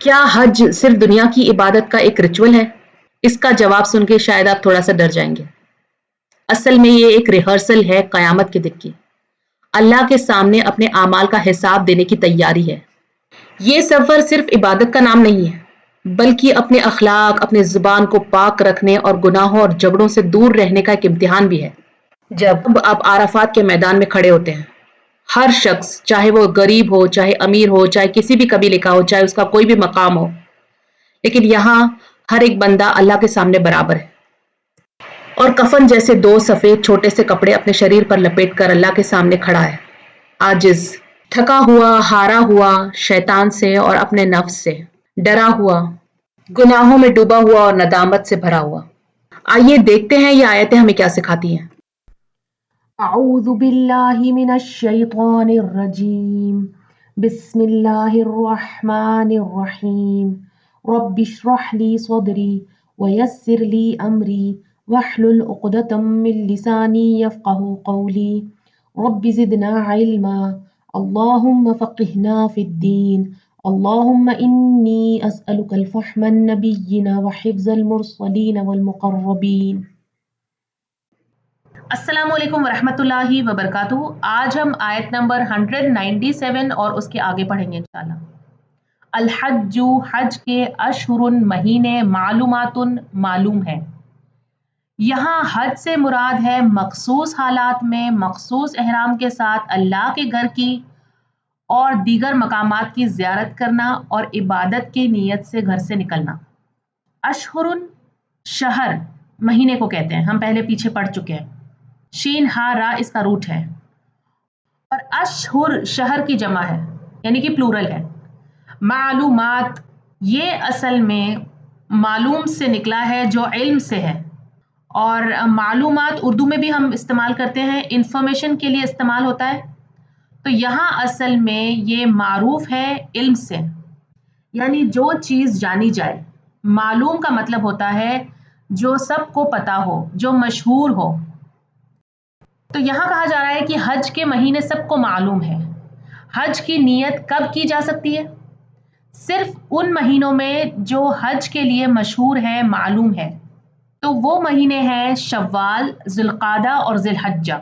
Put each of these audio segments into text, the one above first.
کیا حج صرف دنیا کی عبادت کا ایک رچول ہے؟ اس کا جواب سن کے شاید آپ تھوڑا سا ڈر جائیں گے۔ اصل میں یہ ایک ریہرسل ہے قیامت کے دن کی۔ اللہ کے سامنے اپنے اعمال کا حساب دینے کی تیاری ہے۔ یہ سفر صرف عبادت کا نام نہیں ہے، بلکہ اپنے اخلاق، اپنے زبان کو پاک رکھنے اور گناہوں اور جھگڑوں سے دور رہنے کا ایک امتحان بھی ہے۔ جب آپ عرفات کے میدان میں کھڑے ہوتے ہیں، ہر شخص، چاہے وہ غریب ہو، چاہے امیر ہو، چاہے کسی بھی قبیلے کا ہو، چاہے اس کا کوئی بھی مقام ہو، لیکن یہاں ہر ایک بندہ اللہ کے سامنے برابر ہے، اور کفن جیسے دو سفید چھوٹے سے کپڑے اپنے شریر پر لپیٹ کر اللہ کے سامنے کھڑا ہے، عاجز، تھکا ہوا، ہارا ہوا، شیطان سے اور اپنے نفس سے ڈرا ہوا، گناہوں میں ڈوبا ہوا اور ندامت سے بھرا ہوا۔ آئیے دیکھتے ہیں یہ آیتیں ہمیں کیا سکھاتی ہیں۔ اعوذ باللہ من الشیطان الرجیم، بسم اللہ الرحمن الرحیم، رب اشرح لی صدری ویسر لی امری واحلل عقدۃ من لسانی یفقہوا قولی، رب زدنا علما، اللہم فقہنا فی الدین، اللہم انی اسألک الفہم النبیین وحفظ المرسلین والمقربین۔ السلام علیکم ورحمۃ اللہ وبرکاتہ۔ آج ہم آیت نمبر 197 اور اس کے آگے پڑھیں گے انشاءاللہ۔ الحج، حج کے اشہر، مہینے، معلومات، معلوم ہے۔ یہاں حج سے مراد ہے مخصوص حالات میں مخصوص احرام کے ساتھ اللہ کے گھر کی اور دیگر مقامات کی زیارت کرنا اور عبادت کی نیت سے گھر سے نکلنا۔ اشہر، شہر، مہینے کو کہتے ہیں، ہم پہلے پیچھے پڑھ چکے ہیں۔ شین ہا را اس کا روٹ ہے، اور اشہر شہر کی جمع ہے، یعنی کہ پلورل ہے۔ معلومات، یہ اصل میں معلوم سے نکلا ہے جو علم سے ہے، اور معلومات اردو میں بھی ہم استعمال کرتے ہیں، انفارمیشن کے لیے استعمال ہوتا ہے۔ تو یہاں اصل میں یہ معروف ہے علم سے، یعنی جو چیز جانی جائے۔ معلوم کا مطلب ہوتا ہے جو سب کو پتا ہو، جو مشہور ہو۔ تو یہاں کہا جا رہا ہے کہ حج کے مہینے سب کو معلوم ہے۔ حج کی نیت کب کی جا سکتی ہے؟ صرف ان مہینوں میں جو حج کے لیے مشہور ہے، معلوم ہے۔ تو وہ مہینے ہیں شوال، ذوالقعدہ اور ذی الحجہ۔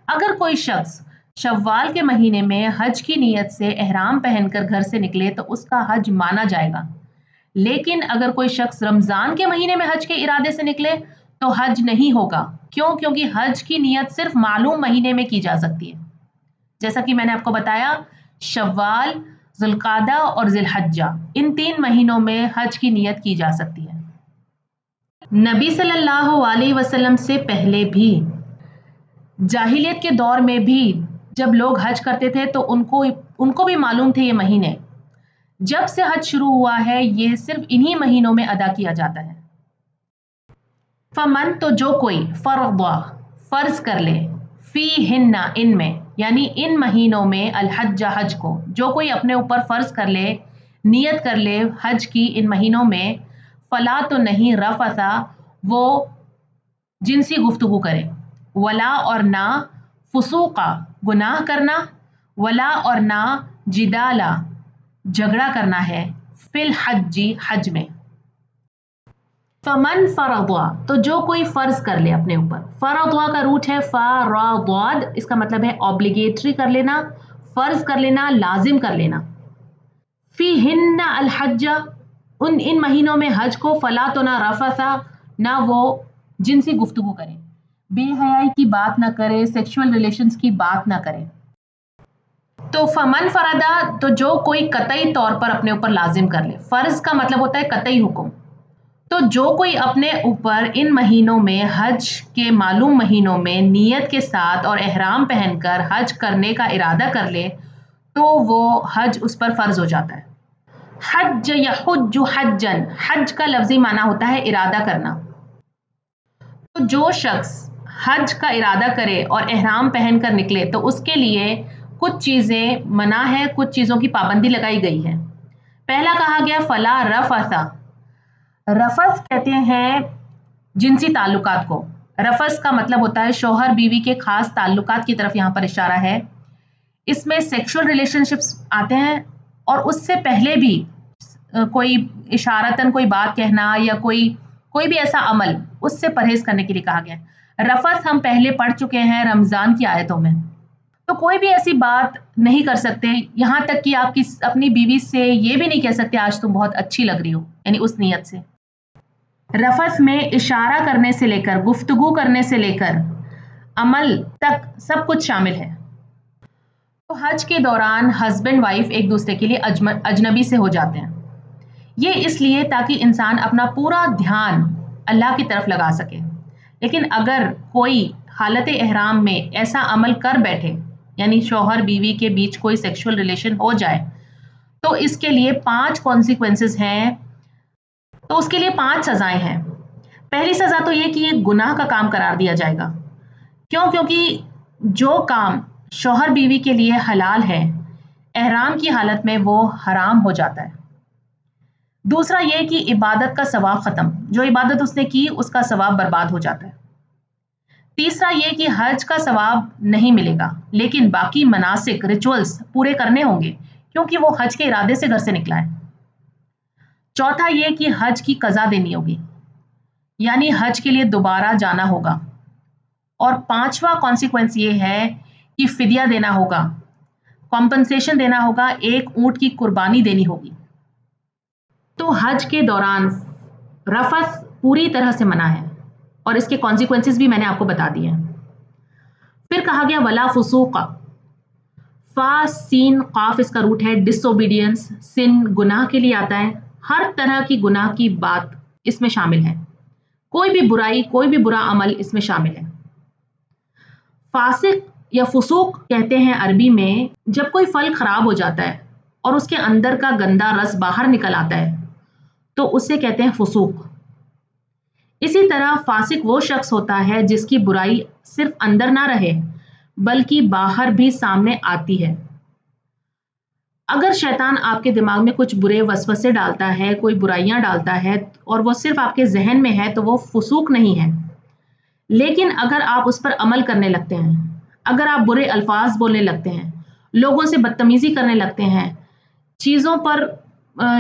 اگر کوئی شخص شوال کے مہینے میں حج کی نیت سے احرام پہن کر گھر سے نکلے تو اس کا حج مانا جائے گا، لیکن اگر کوئی شخص رمضان کے مہینے میں حج کے ارادے سے نکلے تو حج نہیں ہوگا۔ کیوں؟ کیونکہ حج کی نیت صرف معلوم مہینے میں کی جا سکتی ہے، جیسا کہ میں نے آپ کو بتایا، شوال، ذوالقعدہ اور ذی الحجہ، ان 3 مہینوں میں حج کی نیت کی جا سکتی ہے۔ نبی صلی اللہ علیہ وسلم سے پہلے بھی، جاہلیت کے دور میں بھی جب لوگ حج کرتے تھے تو ان کو بھی معلوم تھے یہ مہینے۔ جب سے حج شروع ہوا ہے یہ صرف انہی مہینوں میں ادا کیا جاتا ہے۔ فمن، تو جو کوئی، فرض کر لے، فی ہن، ان میں، یعنی ان مہینوں میں، الحج، حج کو، جو کوئی اپنے اوپر فرض کر لے، نیت کر لے حج کی ان مہینوں میں، فلا، تو نہیں، رفث، وہ جنسی گفتگو کرے، ولا، اور نہ، فسوقا، گناہ کرنا، ولا، اور نہ، جدالا، جھگڑا کرنا ہے، فی الحج، حج میں۔ فمن فرض، تو جو کوئی فرض کر لے اپنے اوپر۔ فرض کا روٹ ہے فرض، اس کا مطلب ہے اوبلیگیٹری کر لینا، فرض کر لینا، لازم کر لینا۔ فی ہن الحج، ان مہینوں میں حج کو، فلا، تو نہ رفث، نہ وہ جنسی گفتگو کرے، بے حیائی کی بات نہ کرے، سیکشول ریلیشنز کی بات نہ کرے۔ تو فمن فردا، تو جو کوئی قطعی طور پر اپنے اوپر لازم کر لے۔ فرض کا مطلب ہوتا ہے قطعی حکم۔ تو جو کوئی اپنے اوپر ان مہینوں میں، حج کے معلوم مہینوں میں، نیت کے ساتھ اور احرام پہن کر حج کرنے کا ارادہ کر لے تو وہ حج اس پر فرض ہو جاتا ہے۔ حج یحج حجن، حج کا لفظی معنی ہوتا ہے ارادہ کرنا۔ تو جو شخص حج کا ارادہ کرے اور احرام پہن کر نکلے تو اس کے لیے کچھ چیزیں منع ہے، کچھ چیزوں کی پابندی لگائی گئی ہے۔ پہلا کہا گیا فلا رفث، رفث کہتے ہیں جنسی تعلقات کو۔ رفث کا مطلب ہوتا ہے شوہر بیوی کے خاص تعلقات کی طرف یہاں پر اشارہ ہے۔ اس میں سیکشول ریلیشن شپس آتے ہیں، اور اس سے پہلے بھی कोई इशारतन कोई बात कहना या कोई भी ऐसा अमल, उससे परहेज करने के लिए कहा गया है। रफस हम पहले पढ़ चुके हैं रमजान की आयतों में। तो कोई भी ऐसी बात नहीं कर सकते, यहाँ तक कि आप अपनी बीवी से ये भी नहीं कह सकते आज तुम बहुत अच्छी लग रही हो, यानी उस नीयत से। रफस में इशारा करने से लेकर, गुफ्तगू करने से लेकर अमल तक सब कुछ शामिल है। तो हज के दौरान हस्बैंड वाइफ एक दूसरे के लिए अजनबी से हो जाते हैं। ये इसलिए ताकि इंसान अपना पूरा ध्यान अल्लाह की तरफ लगा सके। लेकिन अगर कोई हालत एहराम में ऐसा अमल कर बैठे, यानी शौहर बीवी के बीच कोई सेक्सुअल रिलेशन हो जाए, तो इसके लिए 5 कॉन्सिक्वेंसेस हैं। तो उसके लिए 5 सजाएं हैं। पहली सजा तो ये कि ये गुनाह का काम करार दिया जाएगा। क्यों? क्योंकि जो काम शौहर बीवी के लिए हलाल है, एहराम की हालत में वो हराम हो जाता है। दूसरा ये कि इबादत का सवाब खत्म, जो इबादत उसने की उसका सवाब बर्बाद हो जाता है। तीसरा ये कि हज का सवाब नहीं मिलेगा, लेकिन बाकी मनासिक रिचुअल्स पूरे करने होंगे क्योंकि वो हज के इरादे से घर से निकला है। चौथा ये कि हज की कज़ा देनी होगी, यानी हज के लिए दोबारा जाना होगा। और 5वां कॉन्सिक्वेंस ये है कि फिदिया देना होगा, कॉम्पनसेशन देना होगा, एक ऊंट की कुर्बानी देनी होगी। तो हज के दौरान रफस पूरी तरह से मना है और इसके कॉन्सिक्वेंसेस भी मैंने आपको बता दिए हैं। फिर कहा गया वला फुसूका, फा सीन काफ इसका रूट है, डिसोबीडियंस, सिन गुनाह के लिए आता है। हर तरह की गुनाह की बात इसमें शामिल है, कोई भी बुराई, कोई भी बुरा अमल इसमें शामिल है। फासिक या फुसूक कहते हैं अरबी में जब कोई फल खराब हो जाता है और उसके अंदर का गंदा रस बाहर निकल आता है, तो उसे कहते हैं फुसूक। इसी तरह फासिक वो शख्स होता है जिसकी बुराई सिर्फ अंदर ना रहे बल्कि बाहर भी सामने आती है। अगर शैतान आपके दिमाग में कुछ बुरे वसवसे डालता है, कोई बुराइयां डालता है और वो सिर्फ आपके जहन में है, तो वो फुसूक नहीं है। लेकिन अगर आप उस पर अमल करने लगते हैं, अगर आप बुरे अल्फाज बोलने लगते हैं, लोगों से बदतमीजी करने लगते हैं, चीज़ों पर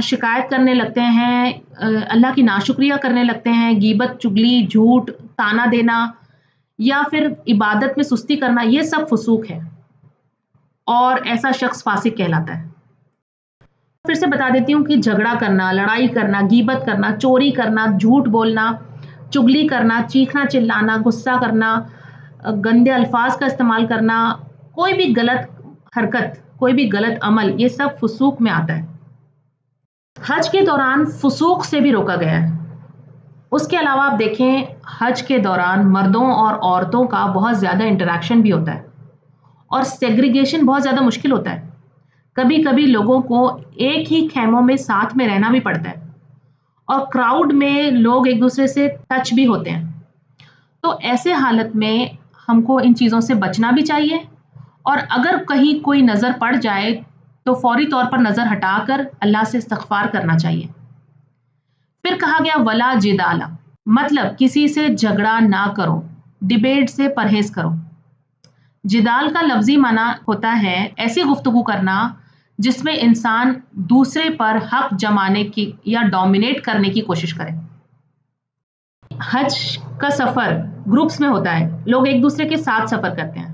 शिकायत करने लगते हैं, अल्लाह की नाशुक्रिया करने लगते हैं, गीबत, चुगली, झूठ, ताना देना या फिर इबादत में सुस्ती करना, ये सब फुसूक है और ऐसा शख्स फासिक कहलाता है। फिर से बता देती हूँ कि झगड़ा करना, लड़ाई करना, गीबत करना, चोरी करना, झूठ बोलना, चुगली करना, चीखना चिल्लाना, गुस्सा करना, गंदे अल्फाज का इस्तेमाल करना, कोई भी गलत हरकत, कोई भी गलत अमल, ये सब फुसूक में आता है। हज के दौरान फुसूक से भी रोका गया है। उसके अलावा आप देखें, हज के दौरान मर्दों और औरतों का बहुत ज़्यादा इंटरेक्शन भी होता है और सेग्रीगेशन बहुत ज़्यादा मुश्किल होता है। कभी कभी लोगों को एक ही खेमों में साथ में रहना भी पड़ता है और क्राउड में लोग एक दूसरे से टच भी होते हैं। तो ऐसे हालत में हमको इन चीज़ों से बचना भी चाहिए और अगर कहीं कोई नज़र पड़ जाए तो फौरी तौर पर नज़र हटाकर अल्लाह से इस्तग़फ़ार करना चाहिए। फिर कहा गया वला जिदाला, मतलब किसी से झगड़ा ना करो, डिबेट से परहेज करो। जिदाल का लफ्जी माना होता है ऐसी गुफ्तगू करना जिसमें इंसान दूसरे पर हक जमाने की या डोमिनेट करने की कोशिश करे। हज का सफ़र ग्रुप्स में होता है, लोग एक दूसरे के साथ सफ़र करते हैं,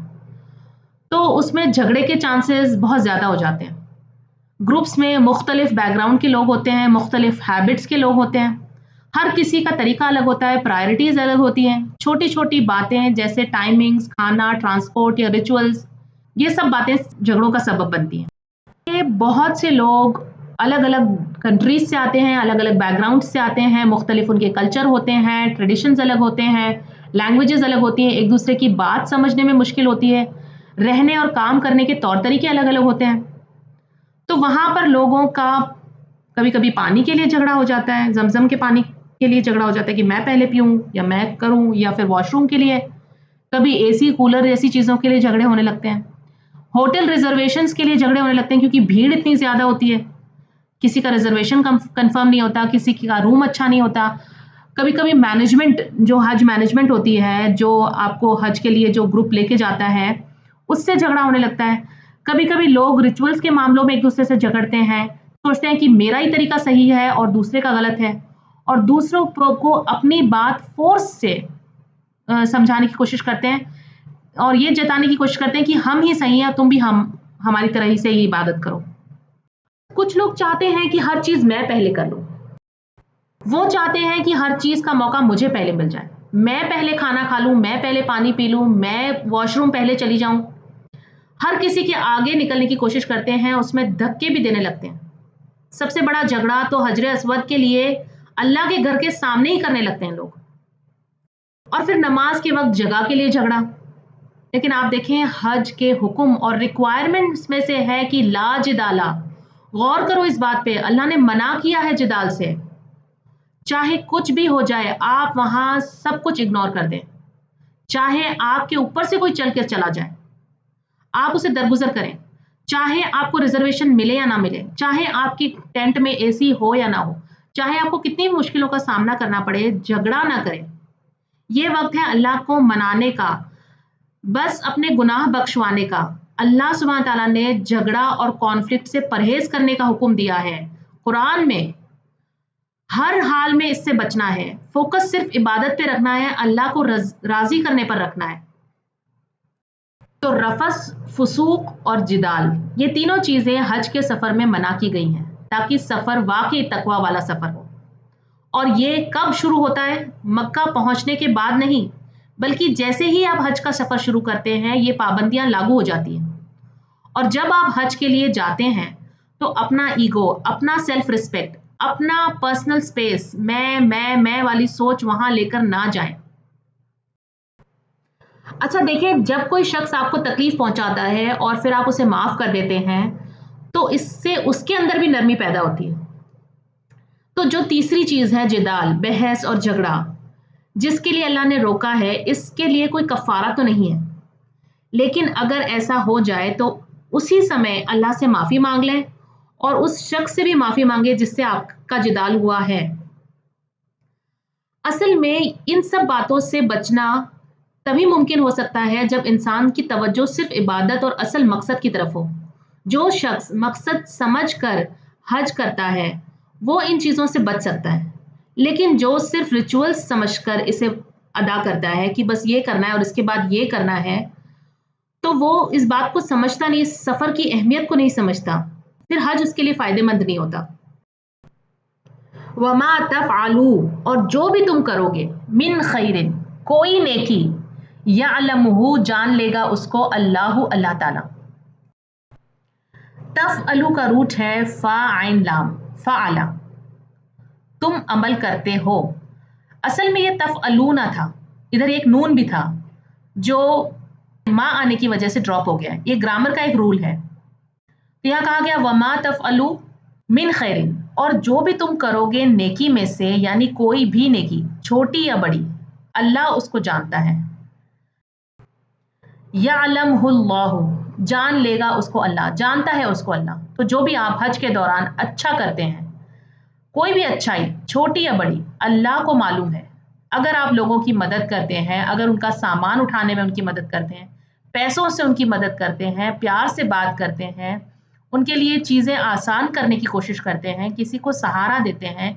तो उसमें झगड़े के चांसेस बहुत ज़्यादा हो जाते हैं। ग्रुप्स में मुख्तलिफ बैकग्राउंड के लोग होते हैं, मुख्तलिफ हैबिट्स के लोग होते हैं, हर किसी का तरीका अलग होता है, प्रायोरिटीज़ अलग होती हैं। छोटी छोटी बातें जैसे टाइमिंग्स, खाना, ट्रांसपोर्ट या रिचुअल्स, ये सब बातें झगड़ों का सबब बनती हैं। ये बहुत से लोग अलग अलग कंट्रीज से आते हैं, अलग अलग बैकग्राउंड से आते हैं, मुख्तलिफ उनके कल्चर होते हैं, ट्रेडिशंस अलग होते हैं, लैंग्वेजेस अलग होती हैं, एक दूसरे की बात समझने में मुश्किल होती है, रहने और काम करने के तौर तरीके अलग अलग होते हैं। तो वहाँ पर लोगों का कभी कभी पानी के लिए झगड़ा हो जाता है, जमजम के पानी के लिए झगड़ा हो जाता है कि मैं पहले पीऊँ या मैं करूँ, या फिर वॉशरूम के लिए, कभी एसी कूलर जैसी चीज़ों के लिए झगड़े होने लगते हैं, होटल रिजर्वेशंस के लिए झगड़े होने लगते हैं क्योंकि भीड़ इतनी ज़्यादा होती है, किसी का रिजर्वेशन कंफर्म नहीं होता, किसी का रूम अच्छा नहीं होता। कभी कभी मैनेजमेंट, जो हज मैनेजमेंट होती है, जो आपको हज के लिए जो ग्रुप लेके जाता है, उससे झगड़ा होने लगता है। कभी कभी लोग रिचुअल्स के मामलों में एक दूसरे से झगड़ते हैं, सोचते हैं कि मेरा ही तरीका सही है और दूसरे का गलत है, और दूसरों को अपनी बात फोर्स से समझाने की कोशिश करते हैं और ये जताने की कोशिश करते हैं कि हम ही सही हैं, तुम भी हमारी तरह ही से ही इबादत करो। कुछ लोग चाहते हैं कि हर चीज मैं पहले कर लूं, वो चाहते हैं कि हर चीज का मौका मुझे पहले मिल जाए, मैं पहले खाना खा लूं, मैं पहले पानी पी लूं, मैं वॉशरूम पहले चली जाऊं। हर किसी के आगे निकलने की कोशिश करते हैं, उसमें धक्के भी देने लगते हैं। सबसे बड़ा झगड़ा तो हजर अस्वद के लिए अल्लाह के घर के सामने ही करने लगते हैं लोग, और फिर नमाज के वक्त जगह के लिए झगड़ा। लेकिन आप देखें, हज के हुक्म और रिक्वायरमेंट्स में से है कि ला जिदाला, गौर करो इस बात पे, अल्लाह ने मना किया है जिदाल से। चाहे कुछ भी हो जाए, आप वहां सब कुछ इग्नोर कर दें, चाहे आपके ऊपर से कोई चल के चला जाए, आप उसे दरगुजर करें, चाहे आपको रिजर्वेशन मिले या ना मिले, चाहे आपकी टेंट में एसी हो या ना हो, चाहे आपको कितनी मुश्किलों का सामना करना पड़े, झगड़ा ना करें। ये वक्त है अल्लाह को मनाने का, बस अपने गुनाह बख्शवाने का। अल्लाह सुब्हान ताला ने झगड़ा और कॉन्फ्लिक्ट से परहेज करने का हुक्म दिया है कुरान में। हर हाल में इससे बचना है, फोकस सिर्फ इबादत पे रखना है, अल्लाह को राजी करने पर रखना है। तो रफस, फुसूक और जिदाल, ये तीनों चीजें हज के सफर में मना की गई हैं, ताकि सफर वाकई तकवा वाला सफर हो। और ये कब शुरू होता है? मक्का पहुंचने के बाद नहीं, बल्कि जैसे ही आप हज का सफर शुरू करते हैं, ये पाबंदियां लागू हो जाती हैं। और जब आप हज के लिए जाते हैं तो अपना ईगो, अपना सेल्फ रिस्पेक्ट, अपना पर्सनल स्पेस, मैं वाली सोच वहां लेकर ना जाएं। अच्छा देखिए, जब कोई शख्स आपको तकलीफ पहुंचाता है और फिर आप उसे माफ कर देते हैं, तो इससे उसके अंदर भी नरमी पैदा होती है। तो जो तीसरी चीज है जिदाल, बहस और झगड़ा, जिसके लिए अल्लाह ने रोका है, इसके लिए कोई कफारा तो नहीं है। लेकिन अगर ऐसा हो जाए तो उसी समय अल्लाह से माफी मांग लें और उस शख्स से भी माफी मांगे जिससे आपका जिदाल हुआ है। असल में इन सब बातों से बचना तभी मुमकिन हो सकता है जब इंसान की तवज्जो सिर्फ इबादत और असल मकसद की तरफ हो। जो शख्स मकसद समझकर हज करता है, वो इन चीज़ों से बच सकता है। लेकिन जो सिर्फ रिचुअल्स समझकर इसे अदा करता है कि बस ये करना है और इसके बाद ये करना है, तो वो इस बात को समझता नहीं, इस सफ़र की अहमियत को नहीं समझता, फिर हज उसके लिए फ़ायदेमंद नहीं होता। वमा तफ़अलू, और जो भी तुम करोगे, मिन खैरिन, कोई नेकी, यअलमुहु, जान लेगा उसको, अल्लाहु, अल्लाह ताला। तफ़अलू का रूट है फ़ा आइन लाम, फ़अला, तुम अमल करते हो। असल में ये तफ़अलूना था, इधर एक नून भी था जो माँ आने की वजह से ड्रॉप हो गया है। ये ग्रामर का एक रूल है। तो यहाँ कहा गया वमा तफ़अलू मिन खैरिन, और जो भी तुम करोगे नेकी में से, यानी कोई भी नेकी, छोटी या बड़ी, अल्लाह उसको जानता है। यअलमुहुल्लाहु, जान लेगा उसको अल्लाह, जानता है उसको अल्लाह। तो जो भी आप हज के दौरान अच्छा करते हैं, कोई भी अच्छाई, छोटी या बड़ी, अल्लाह को मालूम है। अगर आप लोगों की मदद करते हैं, अगर उनका सामान उठाने में उनकी मदद करते हैं, पैसों से उनकी मदद करते हैं, प्यार से बात करते हैं, उनके लिए चीज़ें आसान करने की कोशिश करते हैं, किसी को सहारा देते हैं,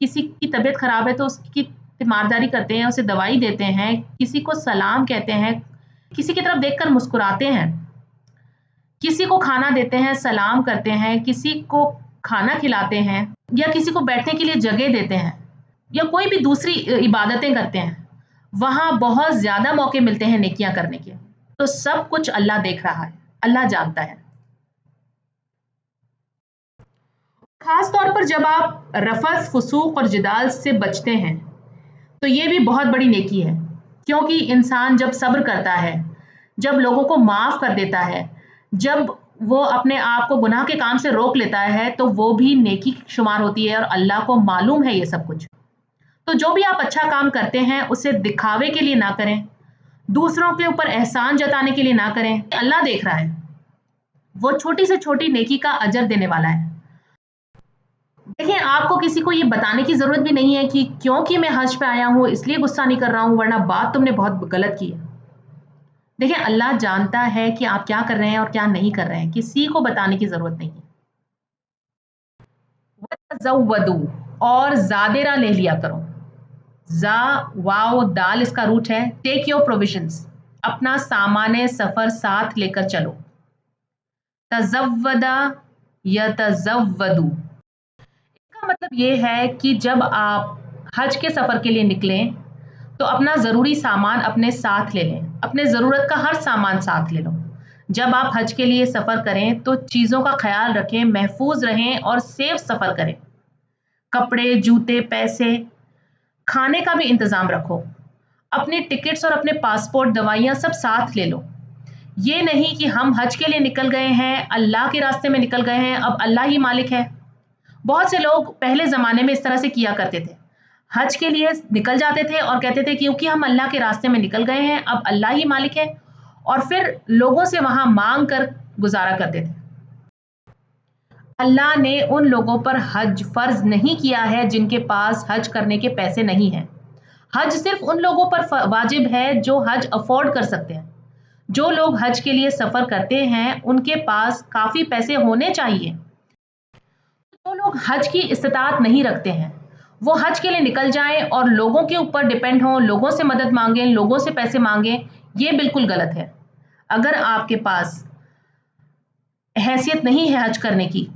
किसी की तबीयत खराब है तो उसकी तीमारदारी करते हैं, उसे दवाई देते हैं, किसी को सलाम कहते हैं, किसी की तरफ देखकर मुस्कुराते हैं, किसी को खाना देते हैं, सलाम करते हैं, किसी को खाना खिलाते हैं, या किसी को बैठने के लिए जगह देते हैं, या कोई भी दूसरी इबादतें करते हैं, वहाँ बहुत ज़्यादा मौके मिलते हैं नेकियां करने के। तो सब कुछ अल्लाह देख रहा है, अल्लाह जानता है। खास तौर पर जब आप रफस, फुसूक और जिदाल से बचते हैं, तो ये भी बहुत बड़ी नेकी है, क्योंकि इंसान जब सब्र करता है, जब लोगों को माफ़ कर देता है, जब वो अपने आप को गुनाह के काम से रोक लेता है, तो वो भी नेकी शुमार होती है और अल्लाह को मालूम है ये सब कुछ। तो जो भी आप अच्छा काम करते हैं, उसे दिखावे के लिए ना करें, दूसरों के ऊपर एहसान जताने के लिए ना करें। अल्लाह देख रहा है, वो छोटी से छोटी नेकी का अजर देने वाला है। देखिए, आपको किसी को ये बताने की ज़रूरत भी नहीं है कि क्योंकि मैं हज पे आया हूँ इसलिए गुस्सा नहीं कर रहा हूँ, वरना बात तुमने बहुत गलत की है। देखिए, अल्लाह जानता है कि आप क्या कर रहे हैं और क्या नहीं कर रहे हैं, किसी को बताने की ज़रूरत नहीं है। तज़व्वदू, और ज़ादिरा ले लिया करो। ज़ा वाव दाल इसका रूट है। टेक योर प्रोविजंस, अपना सामाने सफ़र साथ लेकर चलो। तज़व्वदा यतज़व्वदू, इसका मतलब ये है कि जब आप हज के सफ़र के लिए निकलें तो अपना ज़रूरी सामान अपने साथ ले लें, अपने ज़रूरत का हर सामान साथ ले लो। जब आप हज के लिए सफ़र करें तो चीज़ों का ख्याल रखें, महफूज रहें और सेफ सफ़र करें। कपड़े, जूते, पैसे, खाने का भी इंतज़ाम रखो। अपने टिकट्स और अपने पासपोर्ट, दवाइयाँ सब साथ ले लो। ये नहीं कि हम हज के लिए निकल गए हैं, अल्लाह के रास्ते में निकल गए हैं, अब अल्लाह ही मालिक है। बहुत से लोग पहले ज़माने में इस तरह से किया करते थे, हज के लिए निकल जाते थे और कहते थे क्योंकि हम अल्लाह के रास्ते में निकल गए हैं, अब अल्लाह ही मालिक है, और फिर लोगों से वहाँ मांग कर गुजारा करते थे। अल्लाह ने उन लोगों पर हज फ़र्ज नहीं किया है जिनके पास हज करने के पैसे नहीं हैं। हज सिर्फ उन लोगों पर वाजिब है जो हज अफोर्ड कर सकते हैं। जो लोग हज के लिए सफ़र करते हैं उनके पास काफ़ी पैसे होने चाहिए। जो लोग हज की इस्तिताअत नहीं रखते हैं वो हज के लिए निकल जाएं और लोगों के ऊपर डिपेंड हों, लोगों से मदद मांगें, लोगों से पैसे मांगें, ये बिल्कुल गलत है। अगर आपके पास हैसियत नहीं है हज करने की,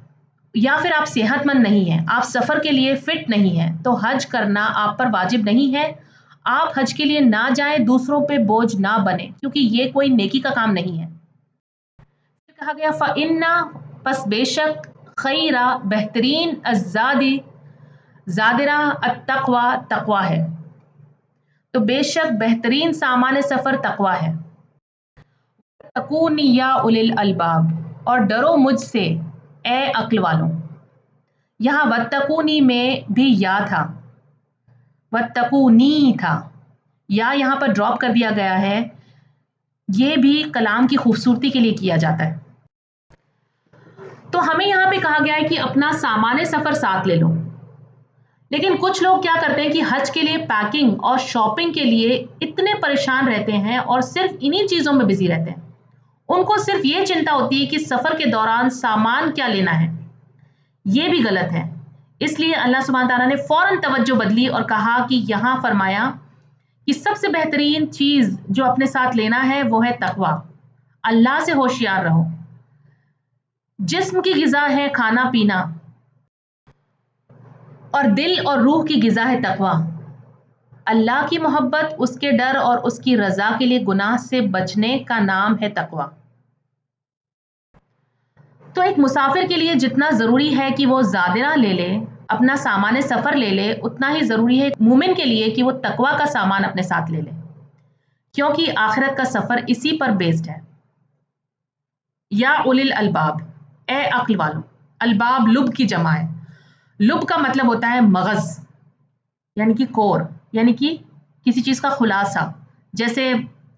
या फिर आप सेहतमंद नहीं हैं, आप सफ़र के लिए फ़िट नहीं हैं, तो हज करना आप पर वाजिब नहीं है। आप हज के लिए ना जाएं, दूसरों पे बोझ ना बने, क्योंकि ये कोई नेकी का काम नहीं है। कहा गया फ़इन्ना, पस बेशक, खैरा बेहतरीन, अज़्ज़ादी ज़ादिरा, अत्तक़वा तक़वा है। तो बेशक बेहतरीन सामान सफ़र तक़वा है। तकूनी या उलिल अलबाब, और डरो मुझसे ए अक्ल वालों। यहाँ वत्तकूनी में भी या था, वत्तकूनी था, या यहाँ पर ड्रॉप कर दिया गया है। ये भी कलाम की खूबसूरती के लिए किया जाता है। तो हमें यहाँ पे कहा गया है कि अपना सामान सफ़र साथ ले लो, लेकिन कुछ लोग क्या करते हैं कि हज के लिए पैकिंग और शॉपिंग के लिए इतने परेशान रहते हैं और सिर्फ इन्हीं चीज़ों में बिजी रहते हैं। उनको सिर्फ ये चिंता होती है कि सफ़र के दौरान सामान क्या लेना है। ये भी गलत है। इसलिए अल्लाह सुब्हान तआला ने फ़ौरन तवज्जो बदली और कहा कि यहाँ फरमाया कि सबसे बेहतरीन चीज़ जो अपने साथ लेना है वो है तकवा। अल्लाह से होशियार रहो। जिस्म की ग़िज़ा है खाना पीना, और दिल और रूह की ग़िज़ा है तकवा। अल्लाह की मोहब्बत, उसके डर और उसकी रज़ा के लिए गुनाह से बचने का नाम है तकवा। तो एक मुसाफिर के लिए जितना ज़रूरी है कि वो ज़ादिरा ले ले, अपना सामान सफ़र ले ले, उतना ही ज़रूरी है एक मोमिन के लिए कि वो तकवा का सामान अपने साथ ले ले, क्योंकि आखिरत का सफ़र इसी पर बेस्ड है। या उलिल अलबाब, ए अक्ल वालों। अलबाब लुब की जमा है। लुब का मतलब होता है मगज़, यानी कि कोर, यानी कि किसी चीज़ का खुलासा। जैसे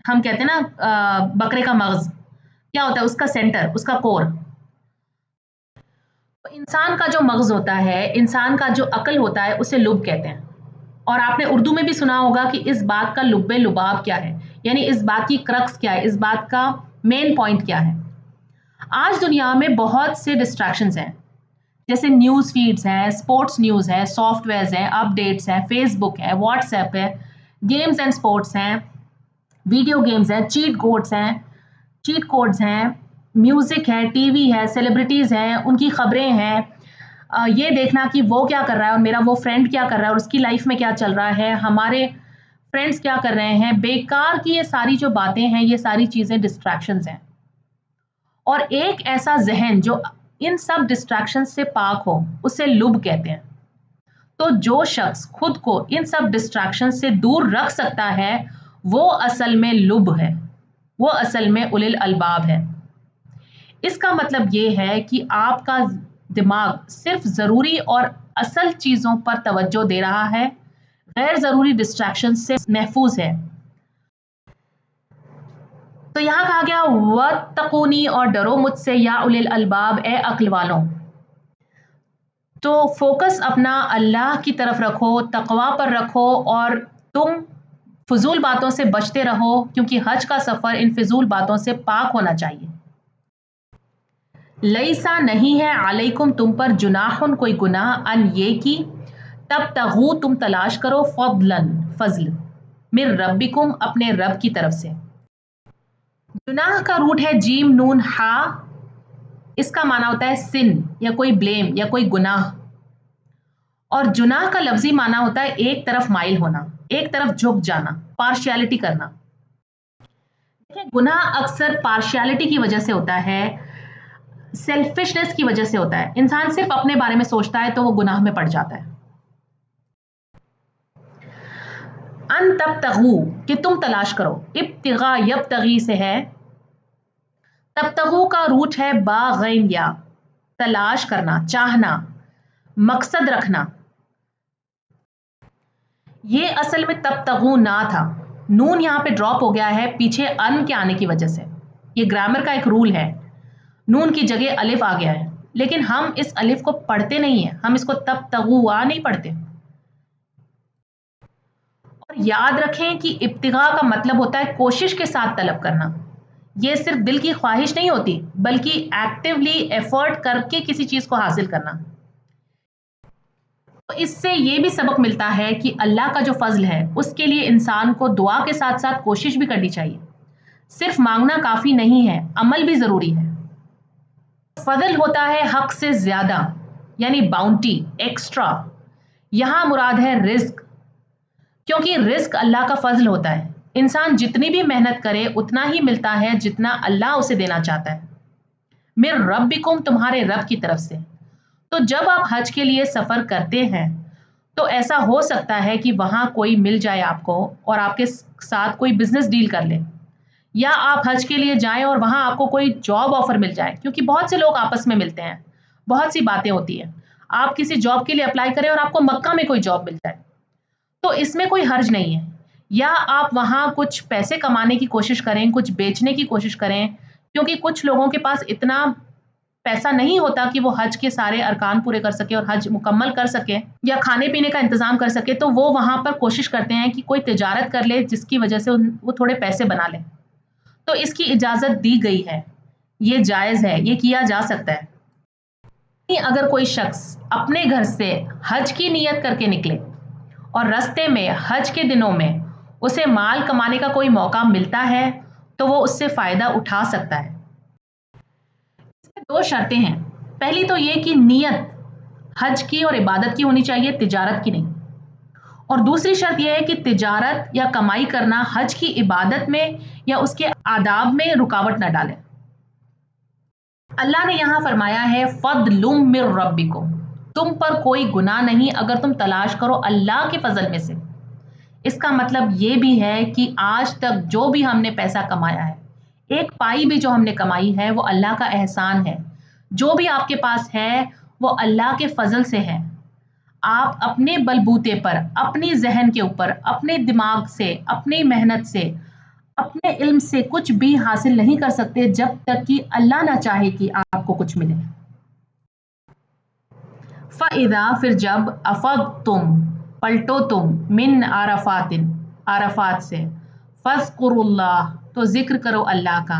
हम कहते हैं ना बकरे का मगज़ क्या होता है, उसका सेंटर, उसका कोर। तो इंसान का जो मगज़ होता है, इंसान का जो अक्ल होता है, उसे लुब कहते हैं। और आपने उर्दू में भी सुना होगा कि इस बात का लुब्बे लुबाब क्या है, यानी इस बात की क्रक्स क्या है, इस बात का मेन पॉइंट क्या है। आज दुनिया में बहुत से डिस्ट्रैक्शंस हैं, जैसे न्यूज़ फीड्स हैं, स्पोर्ट्स न्यूज़ है, सॉफ्टवेयर्स हैं, अपडेट्स हैं, फेसबुक है, व्हाट्सएप है, गेम्स एंड स्पोर्ट्स हैं, वीडियो गेम्स हैं, चीट कोड्स हैं, म्यूज़िक है, टीवी है, सेलिब्रिटीज़ हैं, उनकी खबरें हैं। ये देखना कि वो क्या कर रहा है और मेरा वो फ्रेंड क्या कर रहा है और उसकी लाइफ में क्या चल रहा है, हमारे फ्रेंड्स क्या कर रहे हैं। बेकार की ये सारी जो बातें हैं, ये सारी चीज़ें डिस्ट्रैक्शंस हैं। और एक ऐसा जहन जो इन सब डिस्ट्रैक्शन से पाक हो, उसे लुब कहते हैं। तो जो शख्स खुद को इन सब डिस्ट्रैक्शन से दूर रख सकता है, वो असल में लुब है, वो असल में उलिल अलबाब है। इसका मतलब ये है कि आपका दिमाग सिर्फ ज़रूरी और असल चीज़ों पर तवज्जो दे रहा है, गैर ज़रूरी डिस्ट्रैक्शन से महफूज है। तो यहाँ कहा गया वत्तकूनी, और डरो मुझसे या उलिल अलबाब, ए अक्ल वालों। तो फोकस अपना अल्लाह की तरफ रखो, तकवा पर रखो, और तुम फजूल बातों से बचते रहो, क्योंकि हज का सफ़र इन फिजूल बातों से पाक होना चाहिए। लैसा नहीं है अलैकुम तुम पर जुनाहुन कोई गुनाह अन ये की तब तगू तुम तलाश करो फضलन फजल मिर रब्बिकुम अपने रब की तरफ से। जुनाह का रूट है जीम नून हा, इसका माना होता है सिन या कोई ब्लेम या कोई गुनाह। और जुनाह का लफ्जी माना होता है एक तरफ माइल होना, एक तरफ झुक जाना, पार्शियलिटी करना। देखिए गुनाह अक्सर पार्शियलिटी की वजह से होता है, सेल्फिशनेस की वजह से होता है। इंसान सिर्फ अपने बारे में सोचता है तो वो गुनाह में पड़ जाता है। अन तब तगू कि तुम तलाश करो, इब्तिगा यब्तगी से है। तब तगू का रूट है बा गैन या, तलाश करना, चाहना, मकसद रखना। ये असल में तब तगू ना था, नून यहाँ पे ड्रॉप हो गया है पीछे अन के आने की वजह से। ये ग्रामर का एक रूल है, नून की जगह अलिफ आ गया है, लेकिन हम इस अलिफ को पढ़ते नहीं है, हम इसको तब तगुआ नहीं पढ़ते। और याद रखें कि इब्तिगा का मतलब होता है कोशिश के साथ तलब करना। ये सिर्फ दिल की ख्वाहिश नहीं होती, बल्कि एक्टिवली एफर्ट करके किसी चीज को हासिल करना। तो इससे ये भी सबक मिलता है कि अल्लाह का जो फजल है उसके लिए इंसान को दुआ के साथ साथ कोशिश भी करनी चाहिए। सिर्फ मांगना काफी नहीं है, अमल भी जरूरी है। फजल होता है हक से ज्यादा, यानी बाउंटी, एक्स्ट्रा। यहां मुराद है रिज्क, क्योंकि रिज्क अल्लाह का फजल होता है। इंसान जितनी भी मेहनत करे उतना ही मिलता है जितना अल्लाह उसे देना चाहता है। मिर रब्बिकुम तुम्हारे रब की तरफ से। तो जब आप हज के लिए सफर करते हैं तो ऐसा हो सकता है कि वहां कोई मिल जाए आपको और आपके साथ कोई बिजनेस डील कर ले, या आप हज के लिए जाएं और वहां आपको कोई जॉब ऑफर मिल जाए, क्योंकि बहुत से लोग आपस में मिलते हैं, बहुत सी बातें होती हैं। आप किसी जॉब के लिए अप्लाई करें और आपको मक्का में कोई जॉब मिल जाए तो इसमें कोई हर्ज नहीं है। या आप वहां कुछ पैसे कमाने की कोशिश करें, कुछ बेचने की कोशिश करें, क्योंकि कुछ लोगों के पास इतना पैसा नहीं होता कि वो हज के सारे अरकान पूरे कर सके और हज मुकम्मल कर सके या खाने पीने का इंतजाम कर सके, तो वो वहां पर कोशिश करते हैं कि कोई तिजारत कर ले जिसकी वजह से वो थोड़े पैसे बना ले। तो इसकी इजाजत दी गई है, ये जायज है, ये किया जा सकता है। अगर कोई शख्स अपने घर से हज की नीयत करके निकले और रास्ते में हज के दिनों में उसे माल कमाने का कोई मौका मिलता है तो वो उससे फायदा उठा सकता है। इसमें दो शर्तें हैं। पहली तो ये कि नीयत हज की और इबादत की होनी चाहिए, तिजारत की नहीं। और दूसरी शर्त यह है कि तिजारत या कमाई करना हज की इबादत में या उसके आदाब में रुकावट न डाले। अल्लाह ने यहां फरमाया है फदलुम मिर रब्बिकुम, तुम पर कोई गुनाह नहीं अगर तुम तलाश करो अल्लाह के फजल में से। इसका मतलब ये भी है कि आज तक जो भी हमने पैसा कमाया है, एक पाई भी जो हमने कमाई है, वो अल्लाह का एहसान है। जो भी आपके पास है वो अल्लाह के फजल से है। आप अपने बलबूते पर, अपनी जहन के ऊपर, अपने दिमाग से, अपनी मेहनत से, अपने इल्म से कुछ भी हासिल नहीं कर सकते जब तक कि अल्लाह ना चाहे कि आपको कुछ मिले। फ़इज़ा फिर जब अफ़ज़्तुम पलटो तुम मिन आरफातिन आरफात से, फ़ज़्कुरुल्लाह तो जिक्र करो अल्लाह का,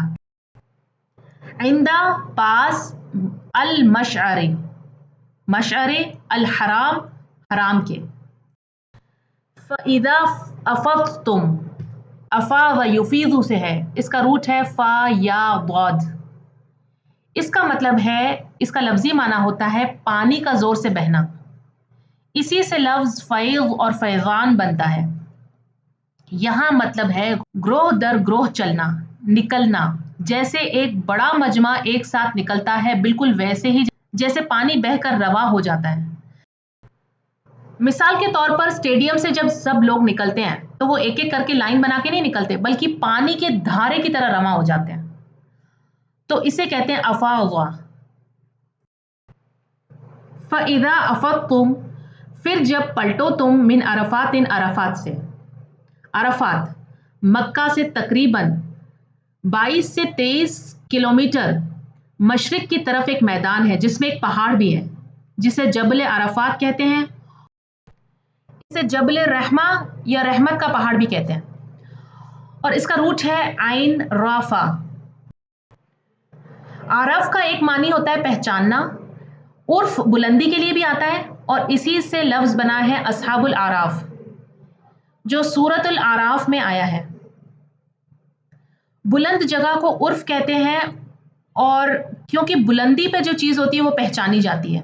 इंदा पास अल मशअरी मशअरे अल हराम हराम के। फ़इज़ा अफ़ज़्तुम अफ़ाज़ युफ़ीज़ु से है, इसका रूट है फ़ा या ज़ाद। इसका मतलब है, इसका लफ्जी माना होता है पानी का जोर से बहना। इसी से लफ्ज फैज़ और फैज़ान बनता है। यहाँ मतलब है ग्रोह दर ग्रोह चलना, निकलना। जैसे एक बड़ा मजमा एक साथ निकलता है, बिल्कुल वैसे ही जैसे पानी बहकर रवा हो जाता है। मिसाल के तौर पर स्टेडियम से जब सब लोग निकलते हैं तो वो एक एक करके लाइन बना के नहीं निकलते, बल्कि पानी के धारे की तरह रवा हो जाते हैं। तो इसे कहते हैं अफ़ाज़ा। फ़इज़ा अफ़ज़्तुम फिर जब पलटो तुम मिन अरफातिन अरफात से। अरफात मक्का से तकरीबन 22 से 23 किलोमीटर मशरिक की तरफ एक मैदान है जिसमें एक पहाड़ भी है जिसे जबल अरफात कहते हैं। इसे जबल रहमा या रहमत का पहाड़ भी कहते हैं और इसका रूट है आइन राफा। आरफ का एक मानी होता है पहचानना, उर्फ बुलंदी के लिए भी आता है, और इसी से लफ्ज बना है अस्हाबुल आराफ, जो सूरतुल आराफ में आया है। बुलंद जगह को उर्फ कहते हैं, और क्योंकि बुलंदी पे जो चीज होती है वो पहचानी जाती है।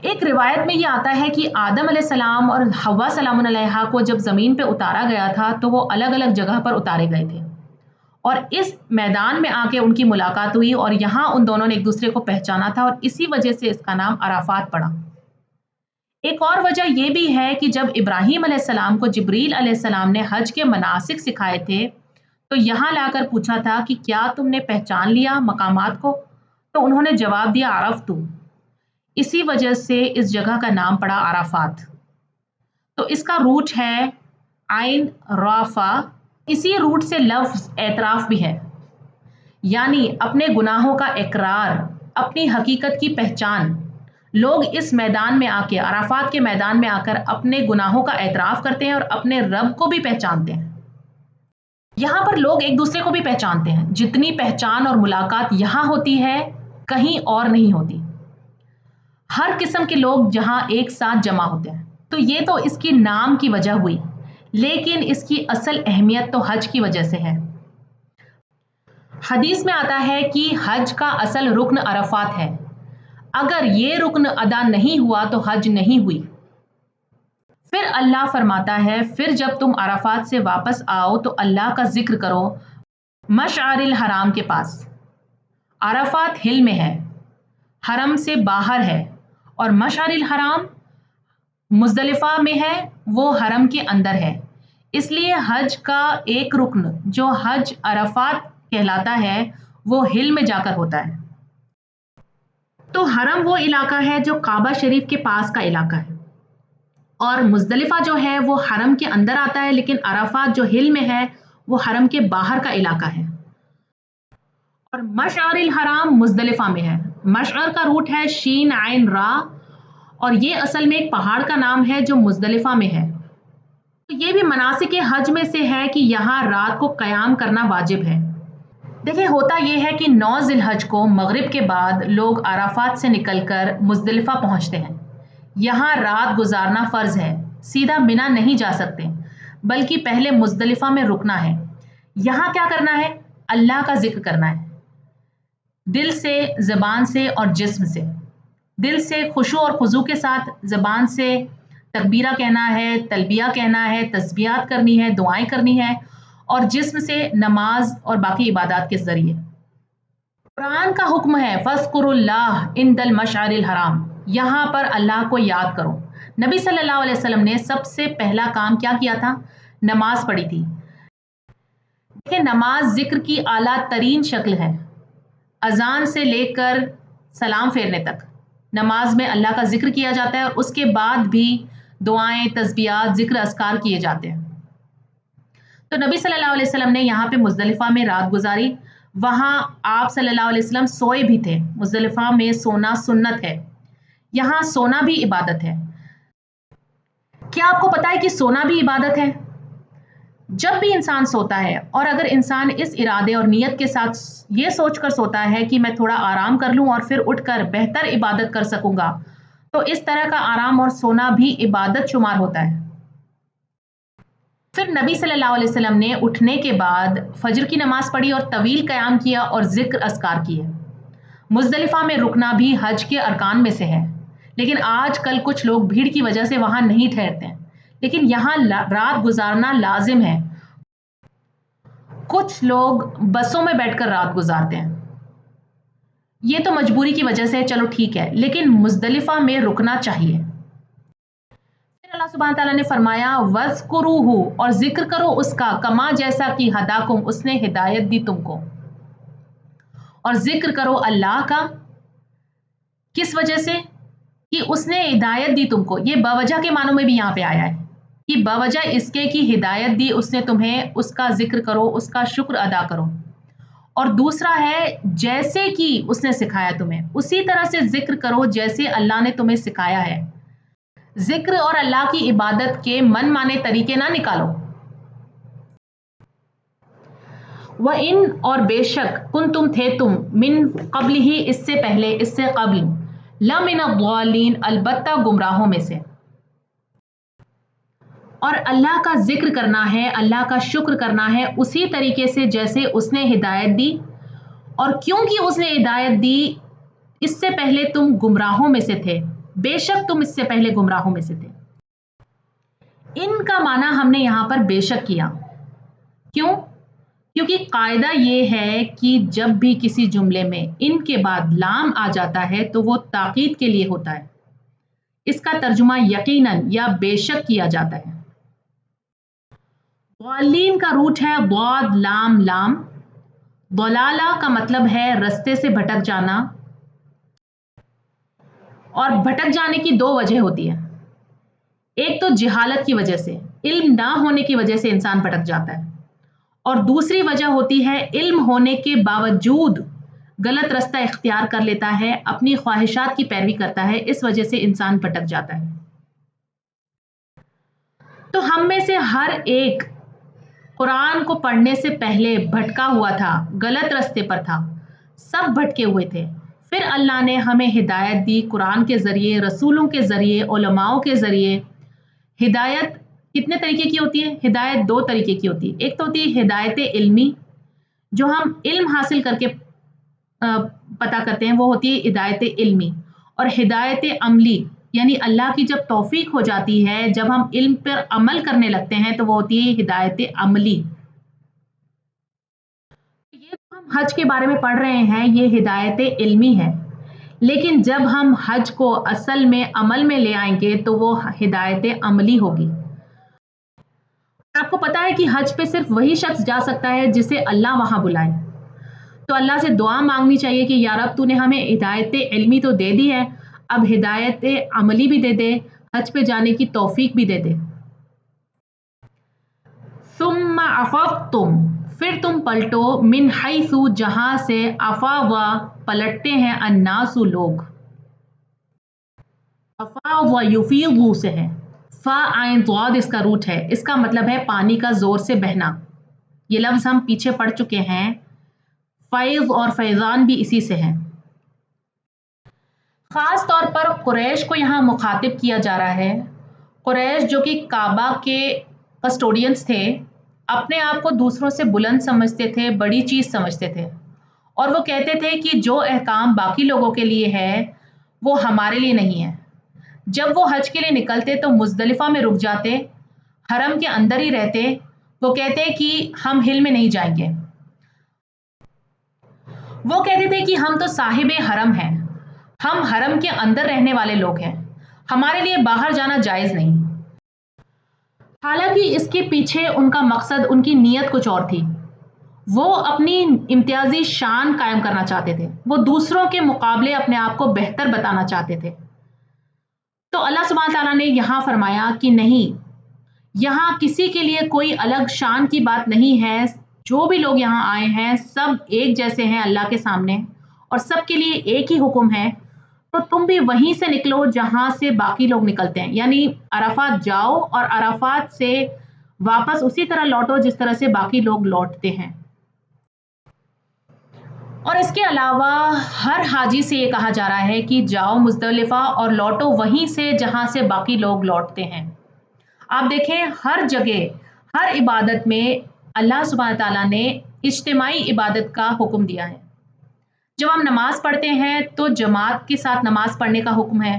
एक रिवायत में ये आता है कि आदम अलैहिस्सलाम और हव्वा सलामुन अलैहा को जब जमीन पे उतारा गया था तो वो अलग अलग जगह पर उतारे गए थे, और इस मैदान में आके उनकी मुलाकात हुई, और यहाँ उन दोनों ने एक दूसरे को पहचाना था, और इसी वजह से इसका नाम अराफात पड़ा। एक और वजह यह भी है कि जब इब्राहीम अलैहिस्सलाम को जिब्रील अलैहिस्सलाम ने हज के मनासिक सिखाए थे, तो यहाँ लाकर पूछा था कि क्या तुमने पहचान लिया मकामात को, तो उन्होंने जवाब दिया अरफ्तु। इसी वजह से इस जगह का नाम पड़ा अराफात। तो इसका रूट है आइन राफा। इसी रूट से लफ्ज एतराफ भी है, यानी अपने गुनाहों का इकरार, अपनी हकीकत की पहचान। लोग इस मैदान में आके, अराफात के मैदान में आकर अपने गुनाहों का एतराफ करते हैं और अपने रब को भी पहचानते हैं। यहाँ पर लोग एक दूसरे को भी पहचानते हैं। जितनी पहचान और मुलाकात यहाँ होती है कहीं और नहीं होती। हर किस्म के लोग जहाँ एक साथ जमा होते हैं। तो ये तो इसकी नाम की वजह हुई, लेकिन इसकी असल अहमियत तो हज की वजह से है। हदीस में आता है कि हज का असल रुक्न अरफात है। अगर ये रुक्न अदा नहीं हुआ तो हज नहीं हुई। फिर अल्लाह फरमाता है, फिर जब तुम अरफात से वापस आओ तो अल्लाह का जिक्र करो मशअरिल हराम के पास। अरफात हिल में है, हरम से बाहर है, और मशअरिल हराम मुज़दलिफा में है, वो हरम के अंदर है। इसलिए हज का एक रुक्न जो हज अरफात कहलाता है वो हिल में जाकर होता है। तो हरम वो इलाका है जो काबा शरीफ के पास का इलाका है, और मुज़दलिफा जो है वो हरम के अंदर आता है, लेकिन अरफात जो हिल में है वो हरम के बाहर का इलाका है। और मशअरिल हराम मुज़दलिफा में है। मशअर का रूट है शीन आइन रा, और ये असल में एक पहाड़ का नाम है जो मुज़दलिफा में है। तो ये भी मनासिक हज में से है कि यहाँ रात को क़याम करना वाजिब है। देखिए, होता यह है कि 9 ज़िलहज को मगरिब के बाद लोग अराफात से निकलकर मुज़दलिफा पहुँचते हैं। यहाँ रात गुजारना फ़र्ज़ है। सीधा मिना नहीं जा सकते, बल्कि पहले मुज़दलिफा में रुकना है। यहाँ क्या करना है? अल्लाह का जिक्र करना है, दिल से, ज़बान से और जिस्म से। दिल से खुशू और खुजू के साथ, ज़बान से तकबीरा कहना है, तलबिया कहना है, तस्बीहात करनी है, दुआएं करनी है, और जिस्म से नमाज और बाकी इबादत के ज़रिए। कुरान का हुक्म है फ़ज़्कुरुल्लाह इंदल मशअरिल हराम, यहाँ पर अल्लाह को याद करो। नबी सल्लल्लाहु अलैहि वसल्लम ने सबसे पहला काम क्या किया था? नमाज पढ़ी थी। देखिए, नमाज जिक्र की आला तरीन शक्ल है। अजान से लेकर सलाम फेरने तक नमाज में अल्लाह का जिक्र किया जाता है, और उसके बाद भी दुआएं, तस्बीहात, जिक्र अस्कार किए जाते हैं। तो नबी सल्लल्लाहु अलैहि वसल्लम ने यहाँ पे मुज़दलिफा में रात गुजारी। वहाँ आप सल्लल्लाहु अलैहि वसल्लम सोए भी थे। मुज़दलिफा में सोना सुन्नत है, यहाँ सोना भी इबादत है। क्या आपको पता है कि सोना भी इबादत है? जब भी इंसान सोता है, और अगर इंसान इस इरादे और नियत के साथ ये सोचकर सोता है कि मैं थोड़ा आराम कर लूं और फिर उठकर बेहतर इबादत कर सकूंगा, तो इस तरह का आराम और सोना भी इबादत शुमार होता है। फिर नबी सल्लल्लाहु अलैहि वसल्लम ने उठने के बाद फजर की नमाज पढ़ी और तवील क़याम किया और जिक्र अस्कार किए। मुज़दलिफा में रुकना भी हज के अरकान में से है, लेकिन आजकल कुछ लोग भीड़ की वजह से वहां नहीं ठहरते हैं, लेकिन यहाँ रात गुजारना लाजिम है। कुछ लोग बसों में बैठकर रात गुजारते हैं, ये तो मजबूरी की वजह से, चलो ठीक है, लेकिन मुज़दलिफा में रुकना चाहिए। फिर अल्लाह सुब्हान तआला ने फरमाया वज़्कुरूहु, और जिक्र करो उसका, कमा जैसा कि हदाकुम, उसने हिदायत दी तुमको। और जिक्र करो अल्लाह का, किस वजह से? कि उसने हिदायत दी तुमको। ये बवजह के मानों में भी यहाँ पे आया है कि बवजह इसके की हिदायत दी उसने तुम्हें, उसका जिक्र करो, उसका शुक्र अदा करो। और दूसरा है जैसे कि उसने सिखाया तुम्हें, उसी तरह से जिक्र करो जैसे अल्लाह ने तुम्हें सिखाया है। जिक्र और अल्लाह की इबादत के मन माने तरीके ना निकालो। وَإِن اور بے شک کن تم تھے تم من قبل ہی اس سے پہلے اس سے قبل لمن الضالین البتہ گمراہوں میں سے. اور اللہ کا ذکر کرنا ہے، اللہ کا شکر کرنا ہے اسی طریقے سے جیسے اس نے ہدایت دی. اور کیونکہ اس نے ہدایت دی اس سے پہلے تم گمراہوں میں سے تھے، بے شک تم اس سے پہلے گمراہوں میں سے تھے. ان کا معنی ہم نے یہاں پر بے شک کیا. کیوں؟ کیونکہ قاعدہ یہ ہے کہ جب بھی کسی جملے میں ان کے بعد لام آ جاتا ہے تو وہ تاکید کے لیے ہوتا ہے. اس کا ترجمہ یقیناً یا بے شک کیا جاتا ہے. ضالین کا روٹ ہے ضاد لام لام. ضلالہ کا مطلب ہے رستے سے بھٹک جانا، اور بھٹک جانے کی دو وجہ ہوتی ہے. ایک تو جہالت کی وجہ سے، علم نہ ہونے کی وجہ سے انسان بھٹک جاتا ہے، اور دوسری وجہ ہوتی ہے علم ہونے کے باوجود غلط رستہ اختیار کر لیتا ہے، اپنی خواہشات کی پیروی کرتا ہے، اس وجہ سے انسان بھٹک جاتا ہے. تو ہم میں سے ہر ایک قرآن کو پڑھنے سے پہلے بھٹکا ہوا تھا، غلط رستے پر تھا، سب بھٹکے ہوئے تھے. پھر اللہ نے ہمیں ہدایت دی قرآن کے ذریعے، رسولوں کے ذریعے، علماؤں کے ذریعے. ہدایت کتنے طریقے کی ہوتی ہے؟ ہدایت دو طریقے کی ہوتی ہے. ایک تو ہوتی ہے ہدایت علمی، جو ہم علم حاصل کر کے پتہ کرتے ہیں، وہ ہوتی ہے ہدایت علمی. اور ہدایت عملی یعنی اللہ کی جب توفیق ہو جاتی ہے، جب ہم علم پر عمل کرنے لگتے ہیں تو وہ ہوتی ہے ہدایت عملی. یہ جو ہم حج کے بارے میں پڑھ رہے ہیں یہ ہدایت علمی ہے، لیکن جب ہم حج کو اصل میں عمل میں لے آئیں گے تو وہ ہدایت عملی ہوگی. آپ کو پتا ہے کہ حج پہ صرف وہی شخص جا سکتا ہے جسے اللہ وہاں بلائے. تو اللہ سے دعا مانگنی چاہیے کہ یا رب تو نے ہمیں ہدایت علمی تو دے دی ہے، اب ہدایت عملی بھی دے دے، حج پہ جانے کی توفیق بھی دے دے. ثم افضتم پھر تم پلٹو من حیث جہاں سے افاض پلٹتے ہیں الناس لوگ. افاض یفیض سے ہے، فا عین ضاد اس کا روٹ ہے، اس کا مطلب ہے پانی کا زور سے بہنا. یہ لفظ ہم پیچھے پڑھ چکے ہیں. فیض اور فیضان بھی اسی سے ہیں. خاص طور پر قریش کو یہاں مخاطب کیا جا رہا ہے. قریش جو کہ کعبہ کے کسٹوڈینز تھے، اپنے آپ کو دوسروں سے بلند سمجھتے تھے، بڑی چیز سمجھتے تھے، اور وہ کہتے تھے کہ جو احکام باقی لوگوں کے لیے ہے وہ ہمارے لیے نہیں ہے. جب وہ حج کے لیے نکلتے تو مزدلفہ میں رک جاتے، حرم کے اندر ہی رہتے. وہ کہتے کہ ہم ہل میں نہیں جائیں گے. وہ کہتے تھے کہ ہم تو صاحب حرم ہیں، ہم حرم کے اندر رہنے والے لوگ ہیں، ہمارے لیے باہر جانا جائز نہیں. حالانکہ اس کے پیچھے ان کا مقصد، ان کی نیت کچھ اور تھی. وہ اپنی امتیازی شان قائم کرنا چاہتے تھے، وہ دوسروں کے مقابلے اپنے آپ کو بہتر بتانا چاہتے تھے. تو اللہ سبحانہ تعالیٰ نے یہاں فرمایا کہ نہیں، یہاں کسی کے لیے کوئی الگ شان کی بات نہیں ہے. جو بھی لوگ یہاں آئے ہیں سب ایک جیسے ہیں اللہ کے سامنے، اور سب کے لیے ایک ہی حکم ہے. تو تم بھی وہیں سے نکلو جہاں سے باقی لوگ نکلتے ہیں، یعنی عرفات جاؤ اور عرفات سے واپس اسی طرح لوٹو جس طرح سے باقی لوگ لوٹتے ہیں. اور اس کے علاوہ ہر حاجی سے یہ کہا جا رہا ہے کہ جاؤ مزدلفہ اور لوٹو وہیں سے جہاں سے باقی لوگ لوٹتے ہیں. آپ دیکھیں ہر جگہ ہر عبادت میں اللہ سبحانہ تعالیٰ نے اجتماعی عبادت کا حکم دیا ہے. جب ہم نماز پڑھتے ہیں تو جماعت کے ساتھ نماز پڑھنے کا حکم ہے.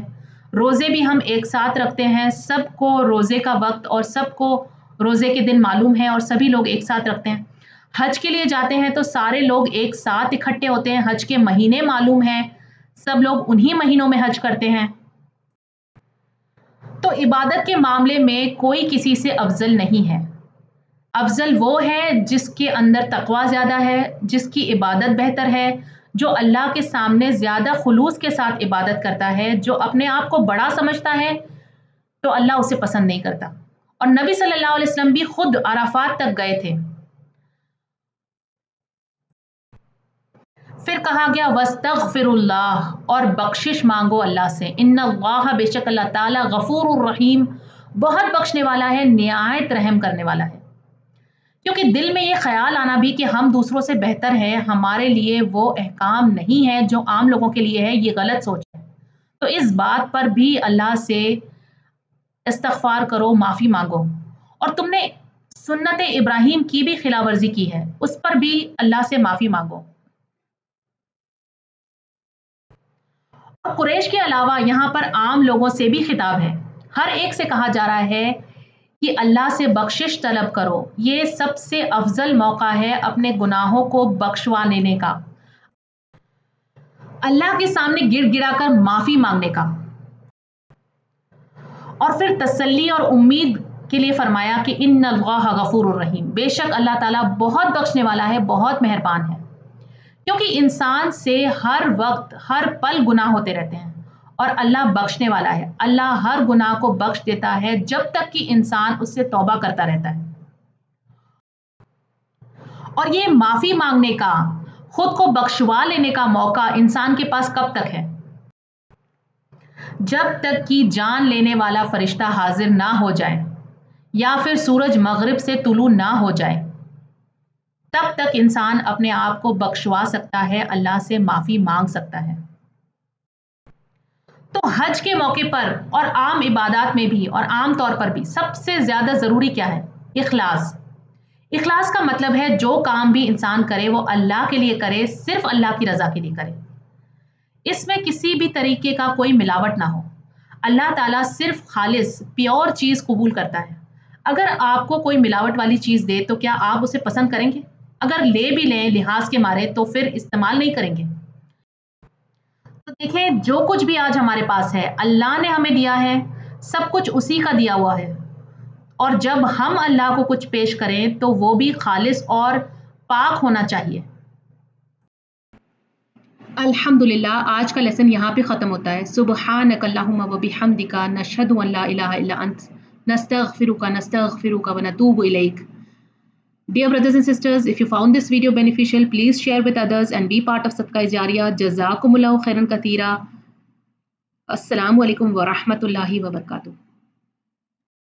روزے بھی ہم ایک ساتھ رکھتے ہیں، سب کو روزے کا وقت اور سب کو روزے کے دن معلوم ہے اور سبھی لوگ ایک ساتھ رکھتے ہیں. حج کے لیے جاتے ہیں تو سارے لوگ ایک ساتھ اکٹھے ہوتے ہیں، حج کے مہینے معلوم ہیں، سب لوگ انہی مہینوں میں حج کرتے ہیں. تو عبادت کے معاملے میں کوئی کسی سے افضل نہیں ہے. افضل وہ ہے جس کے اندر تقویٰ زیادہ ہے، جس کی عبادت بہتر ہے، جو اللہ کے سامنے زیادہ خلوص کے ساتھ عبادت کرتا ہے. جو اپنے آپ کو بڑا سمجھتا ہے تو اللہ اسے پسند نہیں کرتا. اور نبی صلی اللہ علیہ وسلم بھی خود عرفات تک گئے تھے. پھر کہا گیا وَاسْتَغْفِرُ اللَّهَ اور بخشش مانگو اللہ سے. ان اللہ بے شک اللہ تعالیٰ غفور الرحیم بہت بخشنے والا ہے، نہایت رحم کرنے والا ہے. کیونکہ دل میں یہ خیال آنا بھی کہ ہم دوسروں سے بہتر ہیں ہمارے لیے وہ احکام نہیں ہے جو عام لوگوں کے لیے ہے، یہ غلط سوچ ہے۔ تو اس بات پر بھی اللہ سے استغفار کرو، معافی مانگو۔ اور تم نے سنت ابراہیم کی بھی خلاف ورزی کی ہے، اس پر بھی اللہ سے معافی مانگو۔ اور قریش کے علاوہ یہاں پر عام لوگوں سے بھی خطاب ہے، ہر ایک سے کہا جا رہا ہے کہ اللہ سے بخشش طلب کرو، یہ سب سے افضل موقع ہے اپنے گناہوں کو بخشوا لینے کا، اللہ کے سامنے گڑ گڑا کر معافی مانگنے کا۔ اور پھر تسلی اور امید کے لیے فرمایا کہ ان اللہ غفور الرحیم، بے شک اللہ تعالیٰ بہت بخشنے والا ہے، بہت مہربان ہے۔ کیونکہ انسان سے ہر وقت ہر پل گناہ ہوتے رہتے ہیں اور اللہ بخشنے والا ہے، اللہ ہر گناہ کو بخش دیتا ہے جب تک کہ انسان اس سے توبہ کرتا رہتا ہے۔ اور یہ معافی مانگنے کا، خود کو بخشوا لینے کا موقع انسان کے پاس کب تک ہے؟ جب تک کہ جان لینے والا فرشتہ حاضر نہ ہو جائے یا پھر سورج مغرب سے طلوع نہ ہو جائے، تب تک انسان اپنے آپ کو بخشوا سکتا ہے، اللہ سے معافی مانگ سکتا ہے۔ تو حج کے موقع پر اور عام عبادات میں بھی اور عام طور پر بھی سب سے زیادہ ضروری کیا ہے؟ اخلاص۔ اخلاص کا مطلب ہے جو کام بھی انسان کرے وہ اللہ کے لیے کرے، صرف اللہ کی رضا کے لیے کرے، اس میں کسی بھی طریقے کا کوئی ملاوٹ نہ ہو۔ اللہ تعالیٰ صرف خالص پیور چیز قبول کرتا ہے۔ اگر آپ کو کوئی ملاوٹ والی چیز دے تو کیا آپ اسے پسند کریں گے؟ اگر لے بھی لیں لحاظ کے مارے تو پھر استعمال نہیں کریں گے۔ تو دیکھیں، جو کچھ بھی آج ہمارے پاس ہے اللہ نے ہمیں دیا ہے، سب کچھ اسی کا دیا ہوا ہے، اور جب ہم اللہ کو کچھ پیش کریں تو وہ بھی خالص اور پاک ہونا چاہیے۔ الحمدللہ، آج کا لیسن یہاں پہ ختم ہوتا ہے۔ سبحانک اللہم و بحمدک، نشہد ان لا الہ الا انت، نستغفرک ونتوب الیک۔ Dear brothers and sisters, if you found this video beneficial, please share with others and be part of Sadaqah Jariyah. Jazakumullahu khairan katheera. Assalamu alaikum wa rahmatullahi wa barakatuh.